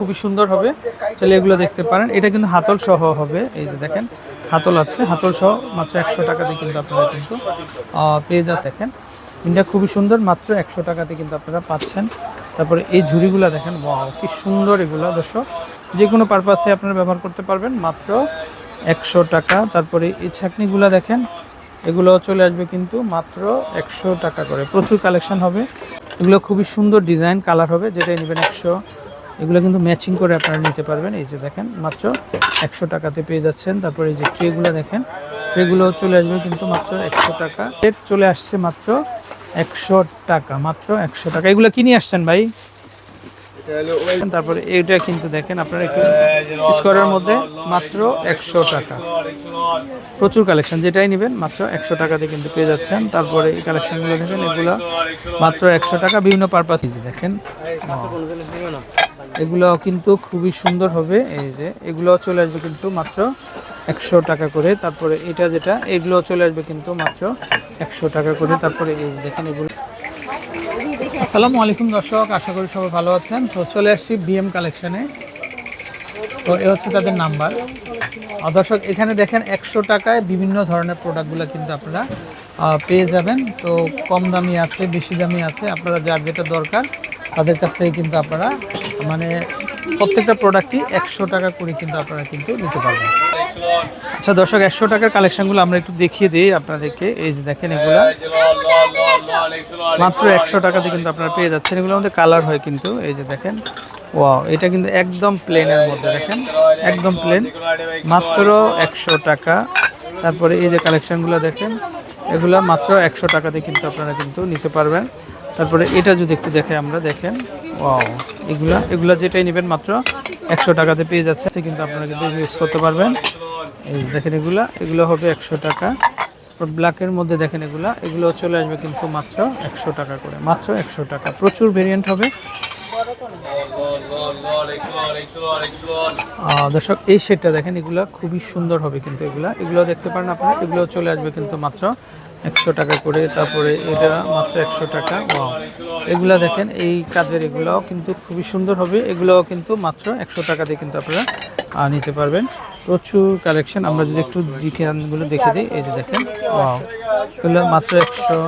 খুবই সুন্দর হবে, চলে এগুলো দেখতে পারেন। এটা কিন্তু হাতল সহ হবে, এই যে দেখেন হাতল আছে, হাতল সহ মাত্র 100 টাকাতে কিন্তু আপনারা কিন্তু পেয়ে যা দেখেন। এটা খুবই সুন্দর, মাত্র 100 টাকাতে কিন্তু আপনারা পাচ্ছেন। তারপরে এই ঝুড়িগুলো দেখেন, ওয়াও কি সুন্দর এগুলো দর্শক, যে কোনো পারপাসে আপনারা ব্যবহার করতে পারবেন, মাত্র 100 টাকা। তারপরে এই ছাকনিগুলো দেখেন, এগুলো চলে আসবে কিন্তু মাত্র 100 টাকা করে। প্রচুর কালেকশন হবে, এগুলো খুবই সুন্দর ডিজাইন কালার হবে, যেটাই নেবেন 100। এগুলো কিন্তু ম্যাচিং করে আপনারা নিতে পারবেন। এই যে দেখেন মাত্র 100 টাকাতে পেয়ে যাচ্ছেন। তারপরে এই যে ট্রেগুলো দেখেন, ট্রেগুলো চলে আসবে কিন্তু মাত্র 100 টাকা। রেট চলে আসছে মাত্র 100 টাকা, মাত্র 100 টাকা। এগুলো কি নিয়ে আসছেন ভাই? তারপরে এইটা কিন্তু দেখেন আপনারা একটু স্কোয়ারের মধ্যে মাত্র 100 টাকা। প্রচুর কালেকশন, যেটাই নেবেন মাত্র 100 টাকাতে কিন্তু পেয়ে যাচ্ছেন। তারপরে এই কালেকশনগুলো দেখেন, এগুলো মাত্র 100 টাকা, বিভিন্ন পারপাস দেখেন। এগুলো কিন্তু খুবই সুন্দর হবে, এই যে এগুলো চলে আসবে কিন্তু মাত্র 100 টাকা করে। তারপরে এটা যেটা, এগুলো চলে আসবে কিন্তু মাত্র 100 টাকা করে। তারপরে এই দেখেন এগুলো। আসসালামু আলাইকুম দর্শক, আশা করি সবাই ভালো আছেন। তো চলে আসছি বিএম কালেকশনে। তো এ হচ্ছে তাদের নাম্বার। দর্শক এখানে দেখেন 100 টাকায় বিভিন্ন ধরনের প্রোডাক্টগুলো কিন্তু আপনারা পেয়ে যাবেন। তো কম দামি আছে, বেশি দামি আছে, আপনারা যার যেটা দরকার তাদের কাছ থেকে কিন্তু আপনারা মানে প্রত্যেকটা প্রোডাক্টই 100 টাকা করে কিন্তু আপনারা কিন্তু নিতে পারবেন। আচ্ছা দর্শক, 100 টাকার কালেকশনগুলো আমরা একটু দেখিয়ে দিই আপনাদেরকে। এই যে দেখেন, এগুলা মাত্র 100 টাকাতে কিন্তু আপনারা পেয়ে যাচ্ছেন। এগুলোর মধ্যে কালার হয় কিন্তু, এই যে দেখেন, ওয়াও এটা কিন্তু একদম প্লেনের মধ্যে দেখেন, একদম প্লেন, মাত্র 100 টাকা। তারপরে এই যে কালেকশনগুলো দেখেন, এগুলো মাত্র 100 টাকাতে কিন্তু আপনারা কিন্তু নিতে পারবেন। তারপরে এটা যদি একটু দেখে আমরা, দেখেন ওয়াও, এগুলা যেটাই নেবেন মাত্র 100 টাকাতে পেয়ে যাচ্ছে কিন্তু আপনারা কিন্তু ইউজ করতে পারবেন। এই দেখেন এগুলো হবে 100 টাকা। ব্ল্যাকের মধ্যে দেখেন, এগুলো চলে আসবে কিন্তু মাত্র 100 টাকা করে, মাত্র 100 টাকা। প্রচুর ভেরিয়েন্ট হবে দর্শক। এই সেটটা দেখেন, এগুলো খুবই সুন্দর হবে কিন্তু, এগুলো দেখতে পারেন আপনারা, এগুলো চলে আসবে কিন্তু মাত্র 100 টাকা করে। তারপরে এটা মাত্র 100 টাকা। এগুলা দেখেন, এই কাজের এগুলাও কিন্তু খুবই সুন্দর হবে, এগুলোও কিন্তু মাত্র 100 টাকাতে কিন্তু আপনারা নিতে পারবেন। প্রচুর কালেকশন, আমরা যদি একটু ডিজাইনগুলো দেখে দিই, এই যে দেখেন ওয়াও, এগুলো মাত্র 100।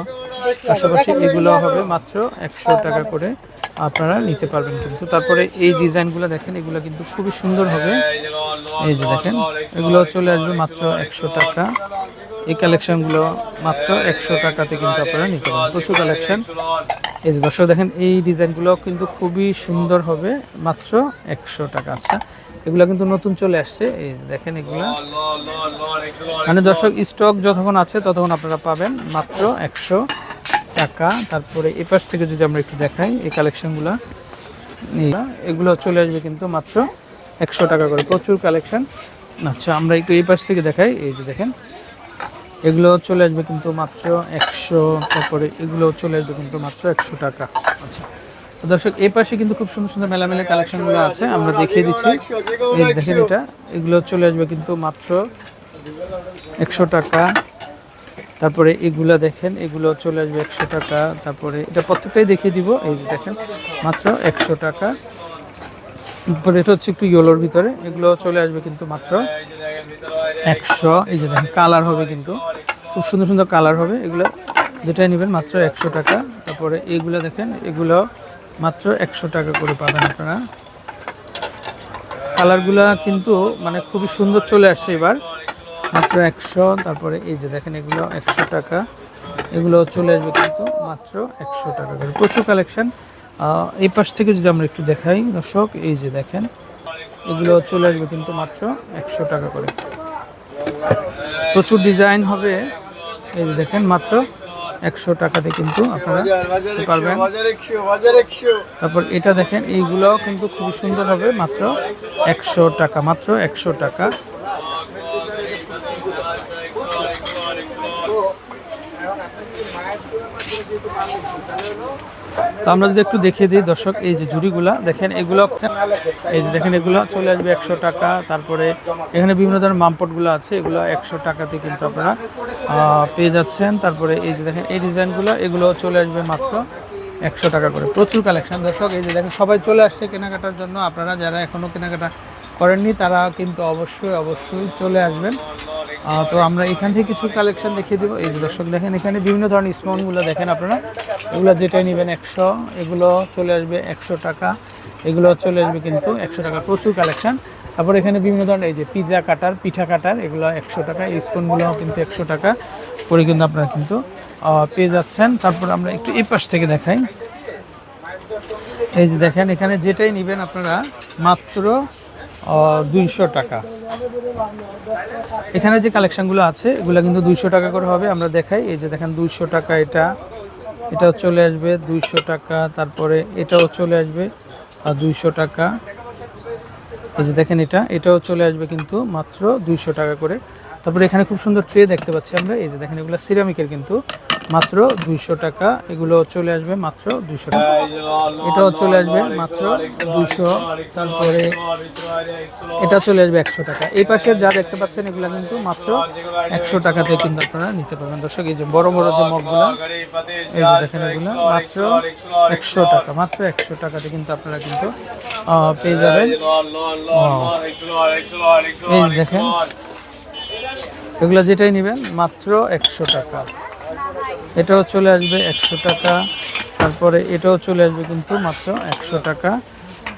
পাশাপাশি এগুলো হবে মাত্র 100 টাকা করে আপনারা নিতে পারবেন কিন্তু। তারপরে এই ডিজাইনগুলো দেখেন, এগুলো কিন্তু খুবই সুন্দর হবে, এই যে দেখেন, এগুলো চলে আসবে মাত্র 100 টাকা। এই কালেকশনগুলো মাত্র 100 টাকাতে কিন্তু আপনারা নিতে পারেন। প্রচুর কালেকশন, এই যে দর্শক দেখেন, এই ডিজাইনগুলো কিন্তু খুবই সুন্দর হবে, মাত্র 100 টাকা। আচ্ছা, এগুলো কিন্তু নতুন চলে আসছে, এই যে দেখেন, এগুলো মানে দর্শক স্টক যতক্ষণ আছে ততক্ষণ আপনারা পাবেন মাত্র 100 টাকা। তারপরে এই পাশ থেকে যদি আমরা একটু দেখাই, এই কালেকশনগুলো, এগুলো চলে আসবে কিন্তু মাত্র 100 টাকা করে। প্রচুর কালেকশন। আচ্ছা, আমরা একটু এই পাশ থেকে দেখাই, এই যে দেখেন, এগুলো চলে আসবে কিন্তু মাত্র 100। তারপরে এগুলো চলে আসবে কিন্তু মাত্র 100 টাকা। আচ্ছা দর্শক, এই পাশে কিন্তু খুব সুন্দর সুন্দর মেলামেলা কালেকশনগুলো আছে, আমরা দেখিয়ে দিচ্ছি। এই দেখেন, এগুলো চলে আসবে কিন্তু মাত্র 100 টাকা। তারপরে এগুলা দেখেন, এগুলো চলে আসবে 100 টাকা। তারপরে এটা প্রত্যেকটাই দেখিয়ে দিব, এই যে দেখেন মাত্র 100 টাকা। তারপরে এটা হচ্ছে একটু ইয়েলোর ভিতরে, এগুলো চলে আসবে কিন্তু মাত্র 100। এই যে দেখেন, কালার হবে কিন্তু খুব সুন্দর সুন্দর কালার হবে, এগুলো যেটাই নেবেন মাত্র 100 টাকা। তারপরে এইগুলো দেখেন, এগুলো মাত্র 100 টাকা করে পাবেন আপনারা। কালারগুলা কিন্তু মানে খুবই সুন্দর চলে আসছে এবার, মাত্র 100। তারপরে এই যে দেখেন, এগুলো 100 টাকা, এগুলো চলে আসবে কিন্তু মাত্র 100 টাকা করে। প্রচুর কালেকশন। এই পাশ থেকে যদি আমরা একটু দেখাই দর্শক, এই যে দেখেন, এগুলো চলে আসবে কিন্তু মাত্র 100 টাকা করে। প্রচুর ডিজাইন হবে, এই যে দেখেন মাত্র 100 টাকাতে কিন্তু আপনারা পারবেন। তারপর এটা দেখেন, এইগুলো কিন্তু খুবই সুন্দর হবে, মাত্র 100 টাকা, মাত্র 100 টাকা। তো আমরা যদি একটু দেখিয়ে দিই দর্শক, এই যে ঝুড়িগুলা দেখেন, এগুলো এই যে দেখেন, এগুলো চলে আসবে 100 টাকা। তারপরে এখানে বিভিন্ন ধরনের মামপটগুলো আছে, এগুলো 100 টাকাতে কিন্তু আপনারা পেয়ে যাচ্ছেন। তারপরে এই যে দেখেন, এই ডিজাইনগুলো, এগুলো চলে আসবে মাত্র 100 টাকা করে। প্রচুর কালেকশন দর্শক, এই যে দেখেন সবাই চলে আসছে কেনাকাটার জন্য। আপনারা যারা এখনও কেনাকাটা করেননি তারা কিন্তু অবশ্যই চলে আসবেন। তো আমরা এখান থেকে কিছু কালেকশন দেখিয়ে দেবো। এই যে দর্শক দেখেন এখানে বিভিন্ন ধরনের স্পুনগুলো দেখেন আপনারা, এগুলো যেটাই নেবেন 100, এগুলো চলে আসবে 100 টাকা, এগুলো চলে আসবে কিন্তু 100 টাকা। প্রচুর কালেকশন। তারপর এখানে বিভিন্ন ধরনের এই যে পিৎজা কাটার, পিঠা কাটার, এগুলো 100 টাকা। এই স্পুনগুলো কিন্তু 100 টাকা করে কিন্তু আপনারা কিন্তু পেয়ে যাচ্ছেন। তারপর আমরা একটু এই পাশ থেকে দেখাই। এই যে দেখেন এখানে যেটাই নেবেন আপনারা মাত্র 200 টাকা। এখানে যে কালেকশনগুলো আছে এগুলো কিন্তু 200 টাকা করে হবে। আমরা দেখাই, এই যে দেখেন 200 টাকা, এটাও চলে আসবে 200 টাকা। তারপরে এটাও চলে আসবে 200 টাকা। এই যে দেখেন এটাও চলে আসবে কিন্তু মাত্র 200 টাকা করে। তারপরে এখানে খুব সুন্দর ট্রে দেখতে পাচ্ছি আমরা। এই যে দেখেন এগুলো সিরামিকের কিন্তু মাত্র 200 টাকা, এগুলো চলে আসবে মাত্র 200 টাকা। এটাও চলে আসবে মাত্র 200। তারপরে এটা চলে আসবে 100 টাকা। এই পাশের যা দেখতে পাচ্ছেন এগুলো কিন্তু মাত্র 100 টাকাতে কিন্তু আপনারা নিতে পারবেন দর্শক। এই যে বড় বড় যে মগগুলো, এই যে দেখেন এগুলো মাত্র 100 টাকা, মাত্র 100 টাকাতে কিন্তু আপনারা কিন্তু পেয়ে যাবেন। এই যে দেখেন এগুলো যেটাই নেবেন মাত্র 100 টাকা। এটাও চলে আসবে 100 টাকা। তারপরে এটাও চলে আসবে কিন্তু মাত্র 100 টাকা।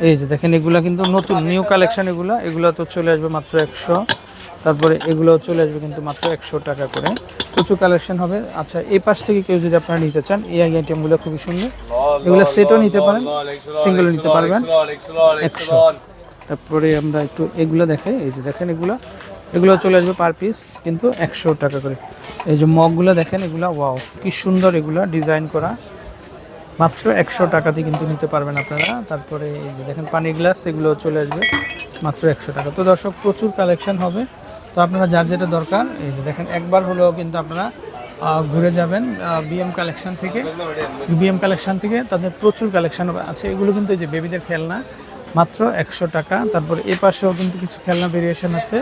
এই যে দেখেন এগুলা কিন্তু নতুন নিউ কালেকশন, এগুলো তো চলে আসবে মাত্র 100। তারপরে এগুলো চলে আসবে কিন্তু মাত্র 100 টাকা করে। প্রচুর কালেকশন হবে। আচ্ছা, এই পাশ থেকে কেউ যদি আপনারা নিতে চান, এই আইটেমগুলো খুবই সুন্দর, এগুলো সেটও নিতে পারেন, সিঙ্গেলও নিতে পারবেন 100। তারপরে আমরা একটু এগুলো দেখাই। এই যে দেখেন এগুলো চলে আসবে পার পিস কিন্তু 100 টাকা করে। এই যে মগগুলো দেখেন, এগুলো ওয়াও কি সুন্দর, এগুলো ডিজাইন করা, মাত্র 100 টাকাতে কিন্তু নিতে পারবেন আপনারা। তারপরে এই যে দেখেন পানির গ্লাস, এগুলো চলে আসবে মাত্র 100 টাকা। তো দর্শক প্রচুর কালেকশন হবে। তো আপনারা যার যেটা দরকার, এই যে দেখেন একবার হলেও কিন্তু আপনারা ঘুরে যাবেন বিএম কালেকশন থেকে তাদের প্রচুর কালেকশন আছে। এগুলো কিন্তু এই যে বেবিদের খেলনা মাত্র 100 টাকা। তারপরে এ পাশেও কিন্তু কিছু খেলনা ভেরিয়েশন আছে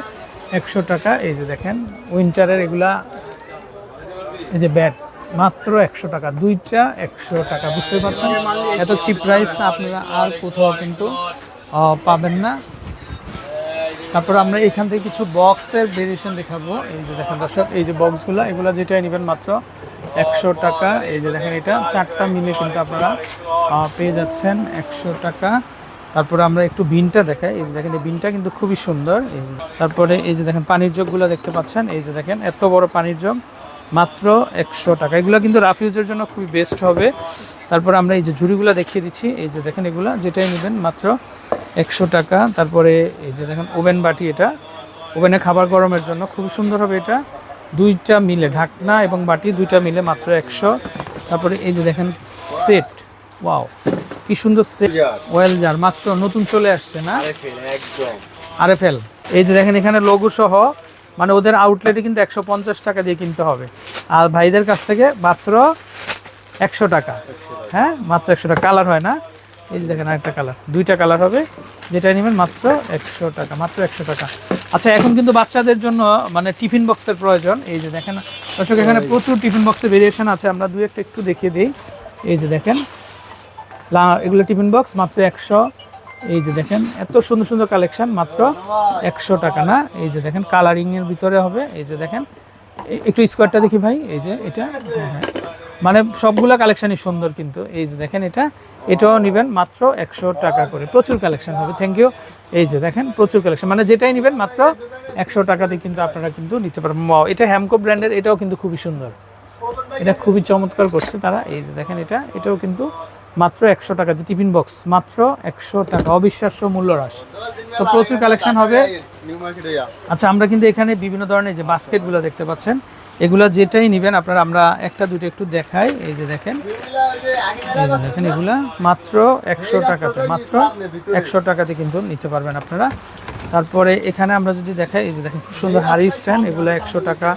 100 টাকা। এই যে দেখেন উইন্টারের এগুলা, এই যে ব্যাট মাত্র 100 টাকা, দুইটা 100 টাকা। বুঝতে পারছেন এত চিপ প্রাইস আপনারা আর কোথাও কিন্তু পাবেন না। তারপর আমরা এখান থেকে কিছু বক্সের ভেরিয়েশন দেখাবো। এই যে দেখেন দর্শক, এই যে বক্সগুলো, এগুলো যেটাই নেবেন মাত্র 100 টাকা। এই যে দেখেন এটা 4টা মিলে কিন্তু আপনারা পেয়ে যাচ্ছেন 100 টাকা। তারপরে আমরা একটু বিনটা দেখাই। এই যে দেখেন এই বিনটা কিন্তু খুবই সুন্দর। তারপরে এই যে দেখেন পানির জগগুলো দেখতে পাচ্ছেন, এই যে দেখেন এত বড় পানির জগ মাত্র 100 টাকা। এগুলো কিন্তু রাফ ইউজের জন্য খুবই বেস্ট হবে। তারপর আমরা এই যে ঝুড়িগুলো দেখিয়ে দিচ্ছি। এই যে দেখেন এগুলো যেটাই নেবেন মাত্র 100 টাকা। তারপরে এই যে দেখেন ওভেন বাটি, এটা ওভেনে খাবার গরমের জন্য খুব সুন্দর হবে। এটা দুইটা মিলে, ঢাকনা এবং বাটি দুইটা মিলে মাত্র 100। তারপরে এই যে দেখেন সেট, ওয়াও কি সুন্দর সেট, ওয়েল জার মাত্র নতুন চলে আসছে না, আরএফএল। এই যে দেখেন এখানে লোগো সহ, মানে ওদের আউটলেটে কিন্তু 150 টাকা দিয়ে কিনতে হবে, আর ভাইদের কাছ থেকে মাত্র 100 টাকা। হ্যাঁ মাত্র 100 টাকা। কালার হয় না, এই যে দেখেন আরেকটা কালার, দুইটা কালার হবে, যেটা নেবেন মাত্র 100 টাকা, মাত্র 100 টাকা। আচ্ছা, এখন কিন্তু বাচ্চাদের জন্য মানে টিফিন বক্সের প্রয়োজন। এই যে দেখেন দর্শক এখানে প্রচুর টিফিন বক্সের ভেরিয়েশন আছে, আমরা দুই একটা একটু দেখিয়ে দিই। এই যে দেখেন এগুলো টিফিন বক্স মাত্র 100। এই যে দেখেন এত সুন্দর সুন্দর কালেকশন মাত্র 100 টাকা না। এই যে দেখেন কালারিংয়ের ভিতরে হবে। এই যে দেখেন একটু স্কোয়ারটা দেখি ভাই, এই যে এটা, হ্যাঁ মানে সবগুলা কালেকশনই সুন্দর কিন্তু। এই যে দেখেন এটাও নেবেন মাত্র 100 টাকা করে। প্রচুর কালেকশন হবে, থ্যাংক ইউ। এই যে দেখেন প্রচুর কালেকশন, মানে যেটাই নেবেন মাত্র 100 টাকাতে কিন্তু আপনারা কিন্তু নিতে পারবেন। এটা হ্যামকো ব্র্যান্ডের, এটাও কিন্তু খুবই সুন্দর, এটা খুবই চমৎকার করছে তারা। এই যে দেখেন এটাও কিন্তু মাত্র 100 টাকাতে টিফিন বক্স, মাত্র 100 টাকা, অবিশ্বাস্য মূল্য হ্রাস। তো প্রচুর কালেকশন হবে। আচ্ছা, আমরা কিন্তু এখানে বিভিন্ন ধরনের যে বাস্কেটগুলো দেখতে পাচ্ছেন, এগুলো যেটাই নেবেন আপনারা, আমরা একটা দুটো একটু দেখাই। এই যে দেখেন এগুলা মাত্র 100 টাকাতে, মাত্র 100 টাকাতে কিন্তু নিতে পারবেন আপনারা। তারপরে এখানে আমরা যদি দেখাই, এই যে দেখেন খুব সুন্দর হাড়ি স্ট্যান্ড, এগুলো 100 টাকা।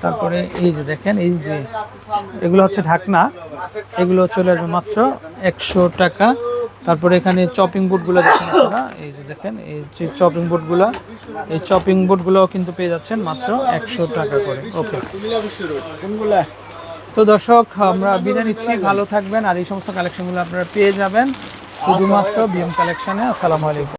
তারপরে এই যে দেখেন এই যে এগুলো হচ্ছে ঢাকনা, এগুলো চলে আসবে মাত্র 100 টাকা। তারপরে এখানে চপিং বোর্ডগুলো দেখেন আপনারা, এই যে দেখেন এই যে চপিং বোর্ডগুলো, এই চপিং বোর্ডগুলোও কিন্তু পেয়ে যাচ্ছেন মাত্র 100 টাকা করে। ওকে, তো দর্শক আমরা বিদায় নিচ্ছি, ভালো থাকবেন। আর এই সমস্ত কালেকশনগুলো আপনারা পেয়ে যাবেন শুধুমাত্র বিএম কালেকশনে। আসসালামু আলাইকুম।